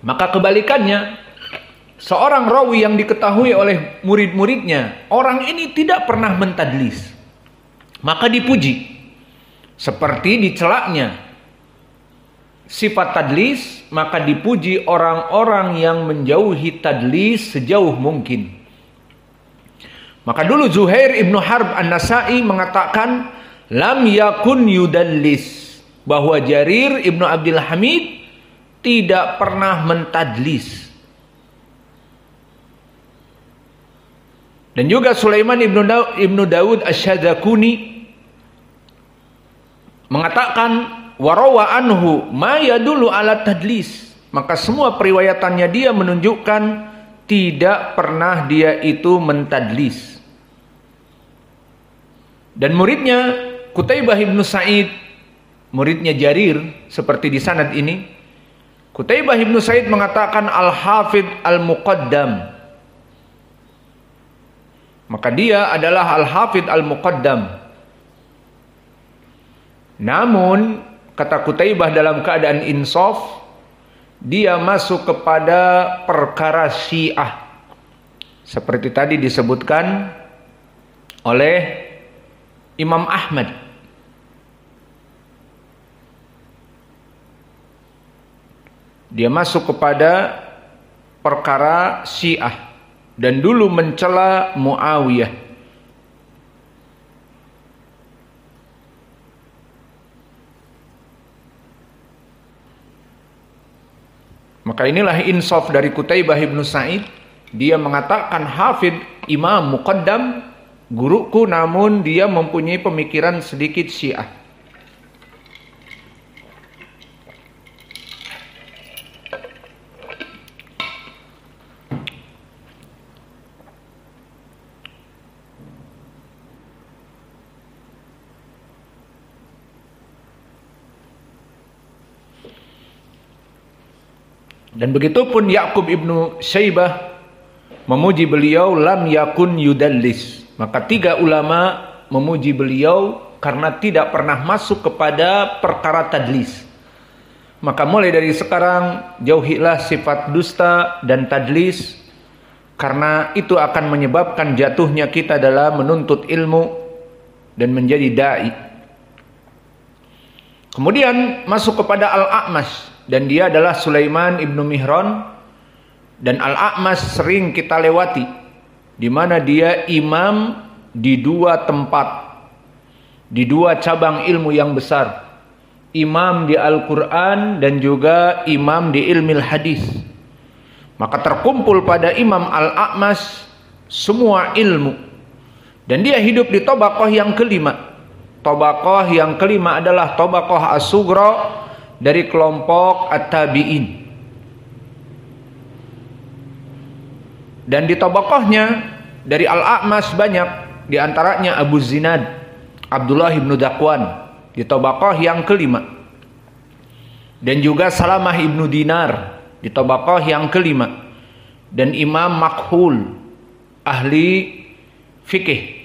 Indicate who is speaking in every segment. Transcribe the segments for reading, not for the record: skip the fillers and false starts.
Speaker 1: Maka kebalikannya, seorang rawi yang diketahui oleh murid-muridnya, orang ini tidak pernah mentadlis, maka dipuji. Seperti dicelaknya sifat tadlis, maka dipuji orang-orang yang menjauhi tadlis sejauh mungkin. Maka dulu Zuhair ibnu Harb an-Nasai mengatakan, lam yakun yudallis, bahwa Jarir ibnu Abdul Hamid tidak pernah mentadlis. Dan juga Sulaiman ibnu Daud asy-Syadzakuni mengatakan, warawa anhu ma yadullu ala tadlis, maka semua periwayatannya dia menunjukkan tidak pernah dia itu mentadlis. Dan muridnya Qutaibah ibnu Sa'id, muridnya Jarir, seperti di sanad ini, Qutaibah ibnu Sa'id mengatakan al-hafidh al-muqaddam, maka dia adalah al-hafidh al-muqaddam. Namun kata Qutaibah dalam keadaan insaf, dia masuk kepada perkara Syiah, seperti tadi disebutkan oleh Imam Ahmad. Dia masuk kepada perkara Syiah dan dulu mencela Muawiyah. Maka inilah insaf dari Qutaibah ibnu Sa'id. Dia mengatakan hafid imam muqaddam, guruku, namun dia mempunyai pemikiran sedikit Syiah. Dan begitupun Ya'qub ibnu Syaibah memuji beliau lam yakun yudallis. Maka tiga ulama memuji beliau karena tidak pernah masuk kepada perkara tadlis. Maka mulai dari sekarang jauhilah sifat dusta dan tadlis, karena itu akan menyebabkan jatuhnya kita dalam menuntut ilmu dan menjadi dai. Kemudian masuk kepada Al-A'mash, dan dia adalah Sulaiman ibnu Mihran. Dan Al-A'mash sering kita lewati, di mana dia imam di dua tempat, di dua cabang ilmu yang besar, imam di Al-Quran dan juga imam di ilmu hadis. Maka terkumpul pada Imam Al-A'mash semua ilmu, dan dia hidup di tabaqah yang kelima. Tabaqah yang kelima adalah tabaqah as-sughra dari kelompok at-tabi'in. Dan di tabaqahnya dari Al-A'mash banyak, di antaranya Abu Zinad, Abdullah ibnu Dakwan di tabaqah yang kelima. Dan juga Salamah ibnu Dinar di tabaqah yang kelima. Dan Imam Makhul, ahli fikih.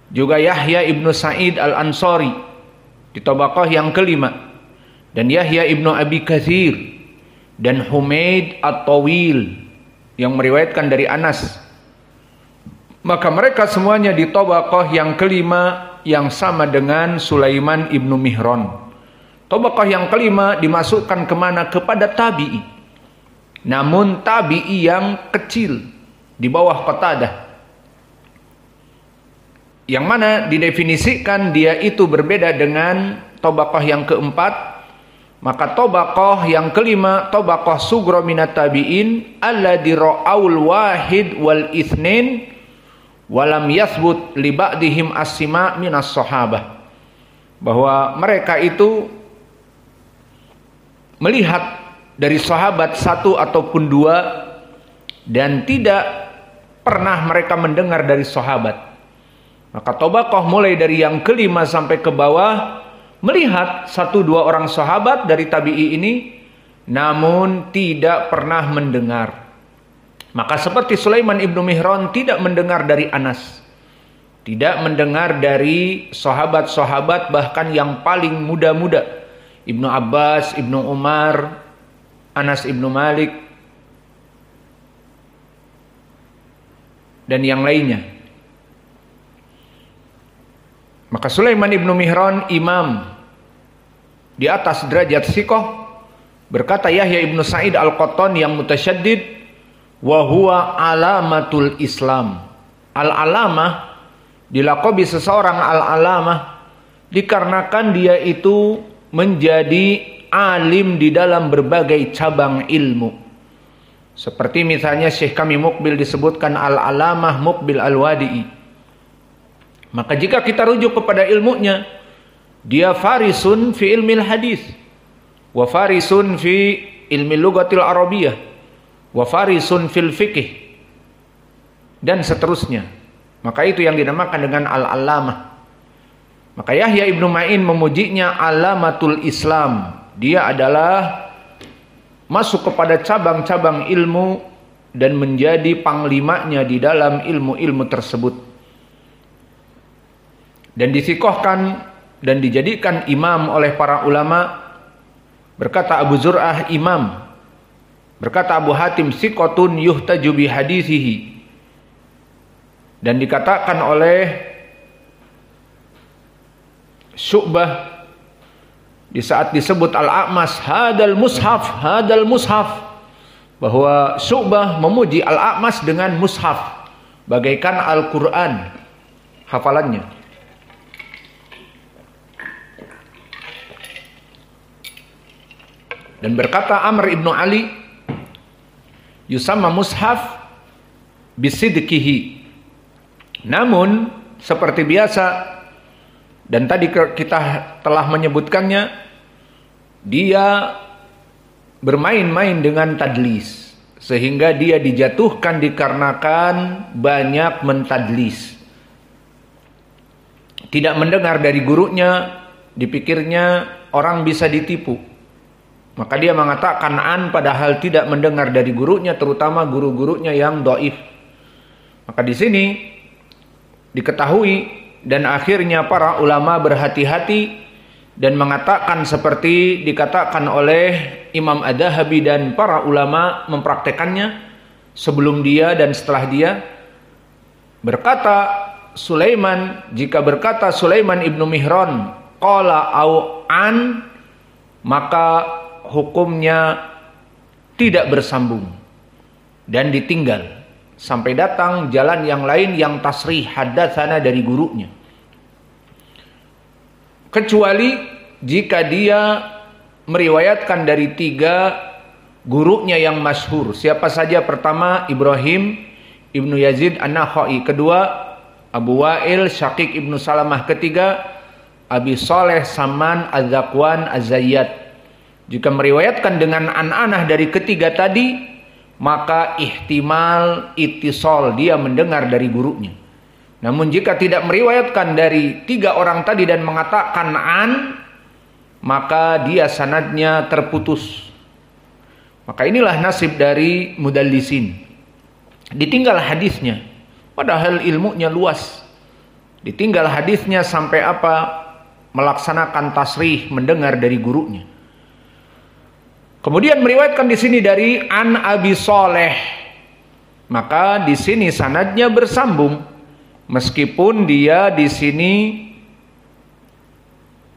Speaker 1: Juga Yahya ibnu Sa'id al-Ansari di tabaqah yang kelima. Dan Yahya ibnu Abi Katsir dan Humaid at-Tawil yang meriwayatkan dari Anas. Maka mereka semuanya di tabaqah yang kelima, yang sama dengan Sulaiman ibnu Mihran. Tabaqah yang kelima dimasukkan kemana? Kepada tabi'i, namun tabi'i yang kecil, di bawah Qatadah, yang mana didefinisikan dia itu berbeda dengan tabaqah yang keempat. Maka tabaqah yang kelima, tabaqah sughra minat tabi'in alladzi ra'aul wahid wal itsnain walam yathbut li ba'dihim as-sima' minas sahabah. Bahwa mereka itu melihat dari sahabat satu ataupun dua, dan tidak pernah mereka mendengar dari sahabat. Maka tabaqah mulai dari yang kelima sampai ke bawah melihat satu dua orang sahabat dari tabi'i ini, namun tidak pernah mendengar. Maka seperti Sulaiman ibnu Mihran tidak mendengar dari Anas, tidak mendengar dari sahabat-sahabat bahkan yang paling muda-muda, Ibnu Abbas, Ibnu Umar, Anas ibnu Malik, dan yang lainnya. Maka Sulaiman ibnu Mihran imam di atas derajat thiqah, berkata Yahya ibnu Sa'id al-Qattan yang mutasyaddid, wa huwa alamatul Islam. Al-alamah, dilaqabi seseorang al-alamah dikarenakan dia itu menjadi alim di dalam berbagai cabang ilmu. Seperti misalnya Syekh kami Muqbil disebutkan al-alamah Muqbil al-Wadi'i. Maka jika kita rujuk kepada ilmunya, dia farisun fi ilmil hadis, wa farisun fi ilmi lugatil arabiyah, wa farisun fil fiqh, dan seterusnya. Maka itu yang dinamakan dengan al-alamah. Maka Yahya ibnu Ma'in memujinya alamatul Islam. Dia adalah masuk kepada cabang-cabang ilmu dan menjadi panglimanya di dalam ilmu-ilmu tersebut. Dan disikohkan dan dijadikan imam oleh para ulama. Berkata Abu Zur'ah imam. Berkata Abu Hatim siqatun yuhtaju bi hadisihi. Dan dikatakan oleh Syu'bah di saat disebut Al-A'mas hadal mushaf, bahwa Syu'bah memuji Al-A'mas dengan mushaf bagaikan Al-Quran hafalannya. Dan berkata Amr ibnu Ali yusamma mushaf bisidqihi. Namun seperti biasa, dan tadi kita telah menyebutkannya, dia bermain-main dengan tadlis, sehingga dia dijatuhkan dikarenakan banyak mentadlis. Tidak mendengar dari gurunya, dipikirnya orang bisa ditipu. Maka dia mengatakan an padahal tidak mendengar dari gurunya, terutama guru-gurunya yang dhaif. Maka di sini diketahui, dan akhirnya para ulama berhati-hati dan mengatakan seperti dikatakan oleh Imam Ad-Dahabi dan para ulama mempraktekannya sebelum dia dan setelah dia. Berkata Sulaiman, jika berkata Sulaiman ibnu Mihran qala au an, maka hukumnya tidak bersambung dan ditinggal sampai datang jalan yang lain yang tasrih hadatsana dari gurunya, kecuali jika dia meriwayatkan dari 3 gurunya yang masyhur. Siapa saja? Pertama Ibrahim ibnu Yazid an-Nakhai, kedua Abu Wa'il Syaqiq ibnu Salamah, ketiga Abi Saleh Saman Az-Zakwan Az-Zayyad. Jika meriwayatkan dengan an-anah dari ketiga tadi, maka ihtimal ittisal, dia mendengar dari gurunya. Namun jika tidak meriwayatkan dari 3 orang tadi dan mengatakan an, maka dia sanadnya terputus. Maka inilah nasib dari mudallisin. Ditinggal hadisnya, padahal ilmunya luas. Ditinggal hadisnya sampai apa? Melaksanakan tasrih, mendengar dari gurunya. Kemudian meriwayatkan di sini dari an Abi Saleh, maka di sini sanadnya bersambung, meskipun dia di sini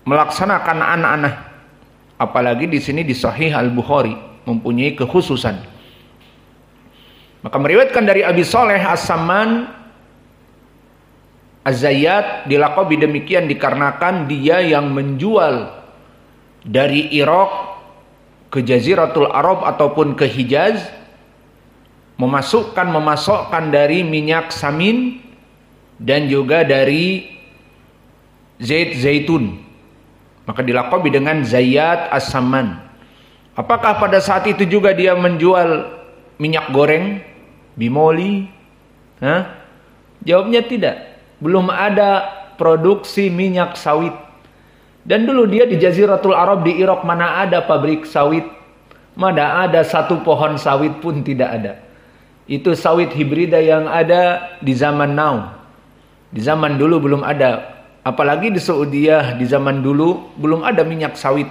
Speaker 1: melaksanakan an-anah. Apalagi di sini di Sahih Al-Bukhari mempunyai kekhususan. Maka meriwayatkan dari Abi Saleh As-Samman Az-Zayyad, dilaqabi demikian dikarenakan dia yang menjual dari Irak ke Jaziratul Arab ataupun ke Hijaz, memasokkan dari minyak samin dan juga dari zaitun. Maka dilaqabi dengan Zayyad As-Samman. Apakah pada saat itu juga dia menjual minyak goreng, bimoli? Jawabnya tidak. Belum ada produksi minyak sawit. Dan dulu dia di Jaziratul Arab di Irak, mana ada pabrik sawit, mana ada satu pohon sawit pun tidak ada. Itu sawit hibrida yang ada di zaman now. Di zaman dulu belum ada. Apalagi di Saudiyah di zaman dulu belum ada minyak sawit,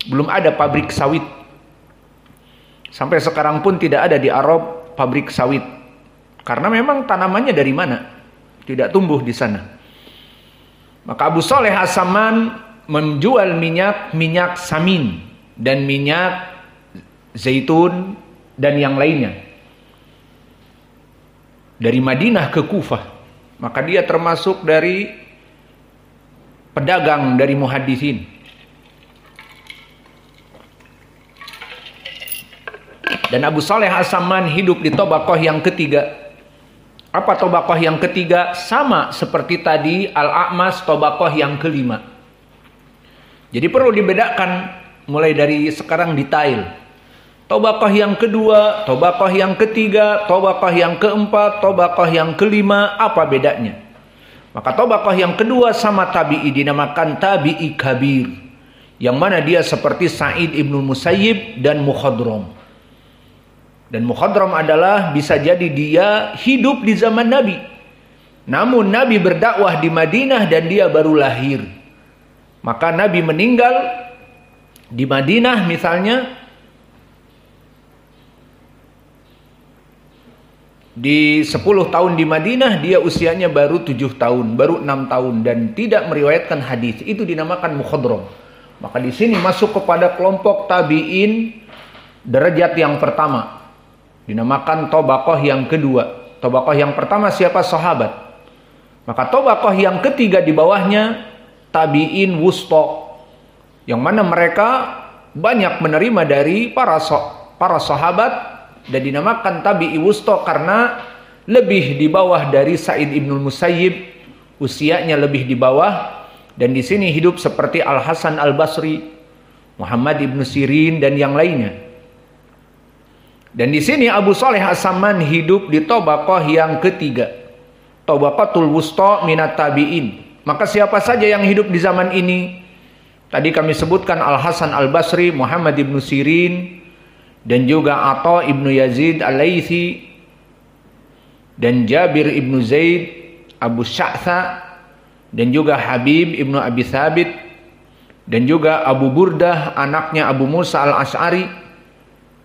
Speaker 1: belum ada pabrik sawit. Sampai sekarang pun tidak ada di Arab pabrik sawit. Karena memang tanamannya dari mana? Tidak tumbuh di sana. Maka Abu Saleh As-Samman menjual minyak samin dan minyak zaitun dan yang lainnya dari Madinah ke Kufah. Maka dia termasuk dari pedagang dari muhaddisin. Dan Abu Saleh As-Samman hidup di Tobaqoh yang ketiga. Apa Tobaqoh yang ketiga? Sama seperti tadi Al-A'mas Tobaqoh yang kelima. Jadi perlu dibedakan mulai dari sekarang detail. Tobaqoh yang kedua, Tobaqoh yang ketiga, Tobaqoh yang keempat, Tobaqoh yang kelima, apa bedanya? Maka Tobaqoh yang kedua sama tabi'i dinamakan tabi'i kabir. Yang mana dia seperti Sa'id ibn Musayyib dan Mukhadram. Dan Mukhadram adalah bisa jadi dia hidup di zaman Nabi. Namun Nabi berdakwah di Madinah dan dia baru lahir. Maka Nabi meninggal di Madinah misalnya di 10 tahun di Madinah, dia usianya baru 7 tahun, baru 6 tahun dan tidak meriwayatkan hadis. Itu dinamakan Mukhadram. Maka di sini masuk kepada kelompok tabi'in derajat yang pertama. Dinamakan Tobaqoh yang kedua. Tobaqoh yang pertama siapa? Sahabat. Maka Tobaqoh yang ketiga di bawahnya tabi'in wusta. Yang mana mereka banyak menerima dari para sahabat dan dinamakan tabi'i wusta karena lebih di bawah dari Sa'id ibn Musayyib, usianya lebih di bawah. Dan di sini hidup seperti Al-Hasan Al-Basri, Muhammad ibn Sirin dan yang lainnya. Dan di sini Abu Saleh As-Samman hidup di Tobaqoh yang ketiga. Tobaqatul Wusta minat tabi'in. Maka siapa saja yang hidup di zaman ini? Tadi kami sebutkan Al-Hasan Al-Basri, Muhammad ibn Sirin, dan juga Atha ibn Yazid Al-Laythi, dan Jabir ibn Zaid, Abu Sya'tha, dan juga Habib ibn Abi Thabit, dan juga Abu Burdah, anaknya Abu Musa Al-Ash'ari,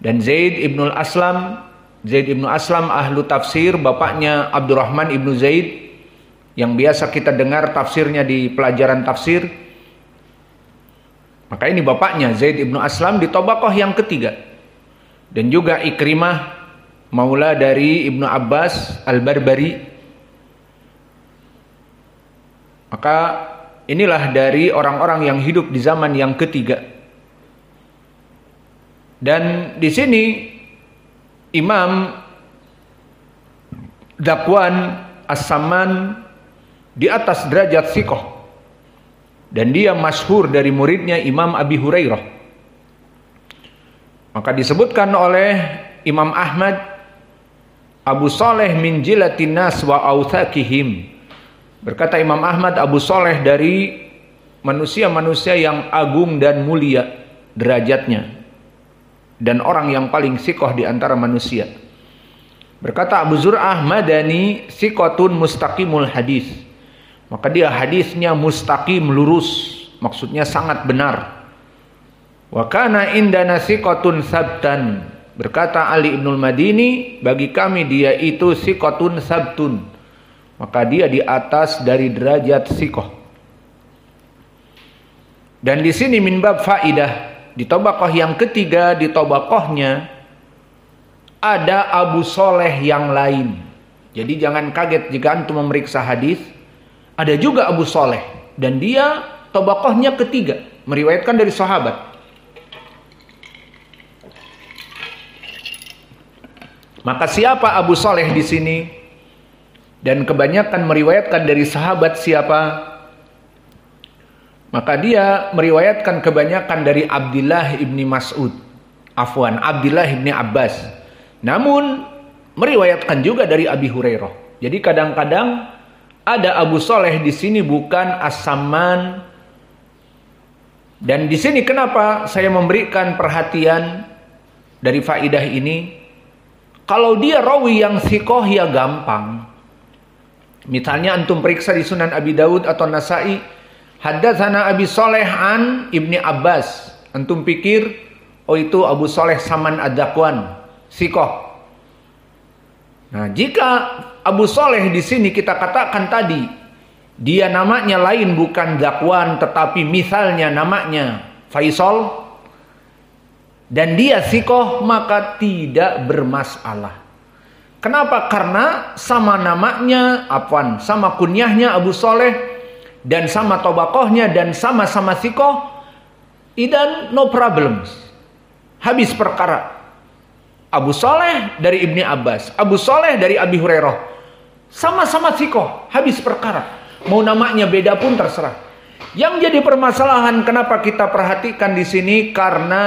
Speaker 1: dan Zaid ibn Aslam. Zaid ibn Aslam ahlu tafsir, bapaknya Abdurrahman ibn Zaid, yang biasa kita dengar tafsirnya di pelajaran tafsir. Maka ini bapaknya Zaid ibn Aslam di Tobaqoh yang ketiga. Dan juga Ikrimah, maula dari Ibnu Abbas Al-Barbari. Maka inilah dari orang-orang yang hidup di zaman yang ketiga. Dan di sini Imam Zakwan As-Samman di atas derajat thiqah. Dan dia masyhur dari muridnya Imam Abi Hurairah. Maka disebutkan oleh Imam Ahmad, Abu Saleh min jilatin nas wa authaqihim. Berkata Imam Ahmad, Abu Saleh dari manusia-manusia yang agung dan mulia derajatnya. Dan orang yang paling sikoh di antara manusia. Berkata Abu Zur'ah, Madani sikotun mustaqimul hadis. Maka dia hadisnya mustaqim, lurus. Maksudnya sangat benar. Wa kana indana sikotun sabtan. Berkata Ali ibnul Madini, bagi kami dia itu sikotun sabtun. Maka dia di atas dari derajat sikoh. Dan di sini min bab faidah. Di Tobaqoh yang ketiga, di Tobaqohnya ada Abu Saleh yang lain. Jadi jangan kaget jika antum memeriksa hadis, ada juga Abu Saleh dan dia Tobaqohnya ketiga, meriwayatkan dari sahabat. Maka siapa Abu Saleh di sini? Dan kebanyakan meriwayatkan dari sahabat siapa? Maka dia meriwayatkan kebanyakan dari Abdullah ibni Mas'ud. Afwan, Abdullah ibni Abbas. Namun meriwayatkan juga dari Abi Hurairah. Jadi kadang-kadang ada Abu Saleh di sini bukan As-Samman. Dan di sini kenapa saya memberikan perhatian dari faidah ini? Kalau dia rawi yang thiqah ya gampang. Misalnya antum periksa di Sunan Abi Daud atau Nasai, haddatsana Abi Saleh an Ibni Abbas. Antum pikir, Oh, itu Abu Saleh Saman Ad-Dakwan, sikoh. Nah, jika Abu Saleh di sini kita katakan tadi, dia namanya lain bukan Dakwan, tetapi misalnya namanya Faisal, dan dia sikoh, maka tidak bermasalah. Kenapa? Karena sama namanya, sama kunyahnya Abu Saleh, dan sama tobakohnya, dan sama-sama sikoh, idan no problems. Habis perkara. Abu Saleh dari Ibni Abbas, Abu Saleh dari Abi Hurairah, sama-sama sikoh, habis perkara. Mau namanya beda pun terserah. Yang jadi permasalahan kenapa kita perhatikan di sini, karena